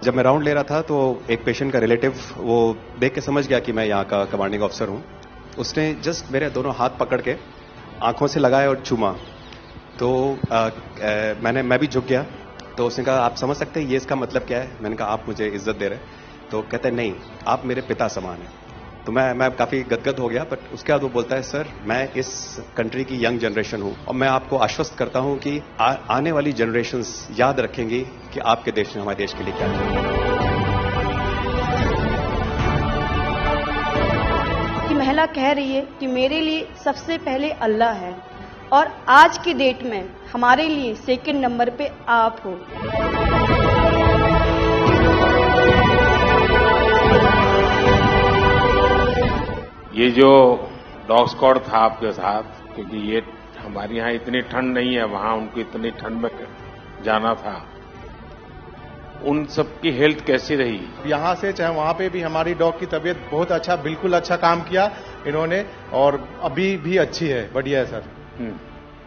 जब मैं राउंड ले रहा था तो एक पेशेंट का रिलेटिव वो देख के समझ गया कि मैं यहाँ का कमांडिंग ऑफिसर हूँ। उसने जस्ट मेरे दोनों हाथ पकड़ के आंखों से लगाए और चूमा। तो मैं भी झुक गया। तो उसने कहा आप समझ सकते हैं ये इसका मतलब क्या है? मैंने कहा आप मुझे इज्जत दे रहे हैं। तो कहते हैं नहीं, आप मेरे पिता समान हैं। तो मैं काफी गदगद हो गया। बट उसके बाद वो बोलता है सर मैं इस कंट्री की यंग जनरेशन हूं और मैं आपको आश्वस्त करता हूं कि आने वाली जनरेशंस याद रखेंगी कि आपके देश ने हमारे देश के लिए क्या किया। कि महिला कह रही है कि मेरे लिए सबसे पहले अल्लाह है और आज की डेट में हमारे लिए सेकंड नंबर पे आप हो। ये जो डॉग स्क्वाड था आपके साथ, क्योंकि ये हमारे यहाँ इतनी ठंड नहीं है, वहां उनको इतनी ठंड में जाना था, उन सबकी हेल्थ कैसी रही? यहाँ से चाहे वहाँ पे भी हमारी डॉग की तबीयत बहुत अच्छा, बिल्कुल अच्छा काम किया इन्होंने और अभी भी अच्छी है, बढ़िया है सर।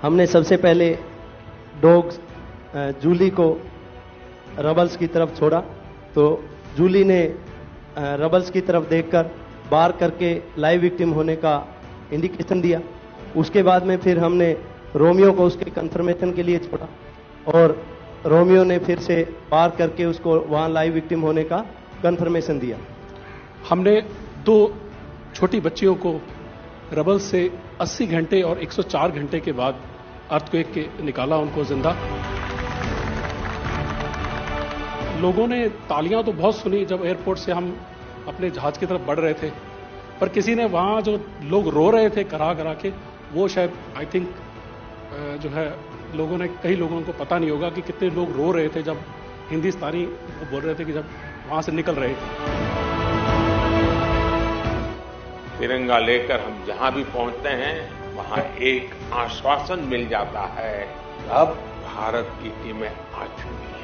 हमने सबसे पहले डॉग जूली को रबल्स की तरफ छोड़ा तो जूली ने रबल्स की तरफ देखकर बार करके लाइव विक्टिम होने का इंडिकेशन दिया। उसके बाद में फिर हमने रोमियो को उसके कंफर्मेशन के लिए छोड़ा और रोमियो ने फिर से बार करके उसको वहां लाइव विक्टिम होने का कंफर्मेशन दिया। हमने 2 छोटी बच्चियों को रबल से 80 घंटे और 104 घंटे के बाद अर्थक्वेक के निकाला उनको जिंदा। लोगों ने तालियां तो बहुत सुनी जब एयरपोर्ट से हम अपने जहाज की तरफ बढ़ रहे थे, पर किसी ने वहां जो लोग रो रहे थे करा करा के, वो शायद आई थिंक जो है लोगों ने, कई लोगों को पता नहीं होगा कि कितने लोग रो रहे थे जब हिंदुस्तानी बोल रहे थे कि जब वहां से निकल रहे थे। तिरंगा लेकर हम जहां भी पहुंचते हैं वहां एक आश्वासन मिल जाता है, अब भारत की टीमें आ चुकी हैं।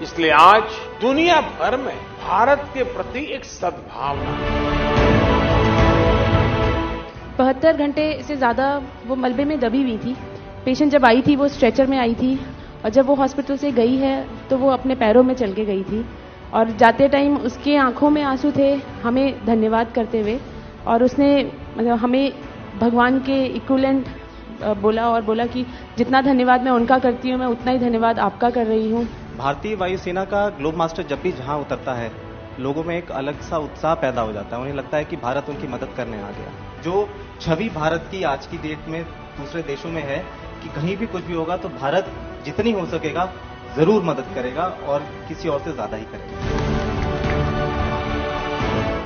इसलिए आज दुनिया भर में भारत के प्रति एक सद्भावना। 72 घंटे से ज्यादा वो मलबे में दबी हुई थी। पेशेंट जब आई थी वो स्ट्रेचर में आई थी और जब वो हॉस्पिटल से गई है तो वो अपने पैरों में चल के गई थी और जाते टाइम उसके आंखों में आंसू थे हमें धन्यवाद करते हुए, और उसने मतलब हमें भगवान के इक्विवेलेंट बोला और बोला कि जितना धन्यवाद मैं उनका करती हूँ मैं उतना ही धन्यवाद आपका कर रही हूँ। भारतीय वायुसेना का ग्लोब मास्टर जब भी जहां उतरता है लोगों में एक अलग सा उत्साह पैदा हो जाता है। उन्हें लगता है कि भारत उनकी मदद करने आ गया। जो छवि भारत की आज की डेट में दूसरे देशों में है कि कहीं भी कुछ भी होगा तो भारत जितनी हो सकेगा जरूर मदद करेगा और किसी और से ज्यादा ही करेगा।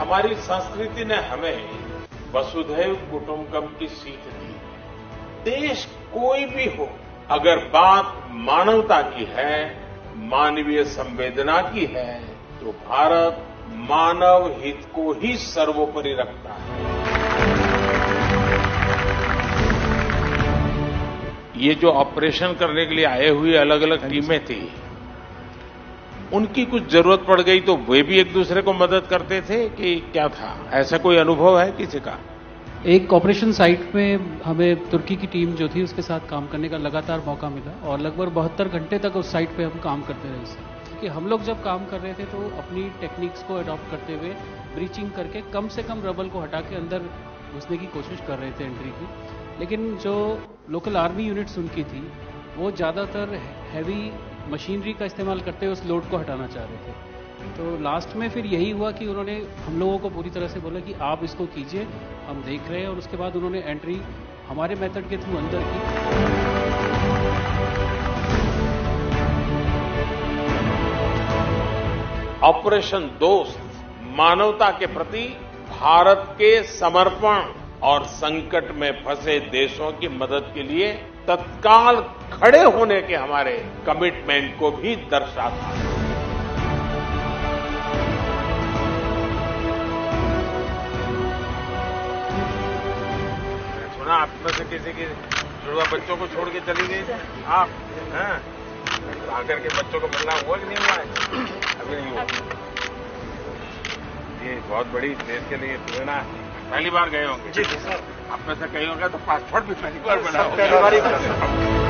हमारी संस्कृति ने हमें वसुधैव कुटुंबकम की सीख दी। देश कोई भी हो, अगर बात मानवता की है, मानवीय संवेदना की है, तो भारत मानव हित को ही सर्वोपरि रखता है। ये जो ऑपरेशन करने के लिए आए हुए अलग अलग टीमें थी, उनकी कुछ जरूरत पड़ गई तो वे भी एक दूसरे को मदद करते थे कि क्या था? ऐसा कोई अनुभव है किसी का? एक ऑपरेशन साइट में हमें तुर्की की टीम जो थी उसके साथ काम करने का लगातार मौका मिला और लगभग 72 घंटे तक उस साइट पे हम काम करते रहे। क्योंकि हम लोग जब काम कर रहे थे तो अपनी टेक्निक्स को अडॉप्ट करते हुए ब्रीचिंग करके कम से कम रबल को हटा के अंदर घुसने की कोशिश कर रहे थे एंट्री की। लेकिन जो लोकल आर्मी यूनिट्स उनकी थी वो ज़्यादातर हैवी मशीनरी का इस्तेमाल करते हुए उस लोड को हटाना चाह रहे थे। तो लास्ट में फिर यही हुआ कि उन्होंने हम लोगों को पूरी तरह से बोला कि आप इसको कीजिए, हम देख रहे हैं, और उसके बाद उन्होंने एंट्री हमारे मेथड के थ्रू अंदर की। ऑपरेशन दोस्त मानवता के प्रति भारत के समर्पण और संकट में फंसे देशों की मदद के लिए तत्काल खड़े होने के हमारे कमिटमेंट को भी दर्शाता है। सुना आप में से किसी की जुड़वा बच्चों को छोड़ के चली गई थी आप, हैं? आकर के बच्चों को मिलना हुआ कि नहीं हुआ है? अभी नहीं हुआ। ये बहुत बड़ी देश के लिए प्रेरणा है। पहली बार गए होंगे? जी सर। आप में से कई होंगे तो पासपोर्ट भी पहली बार बना होगा।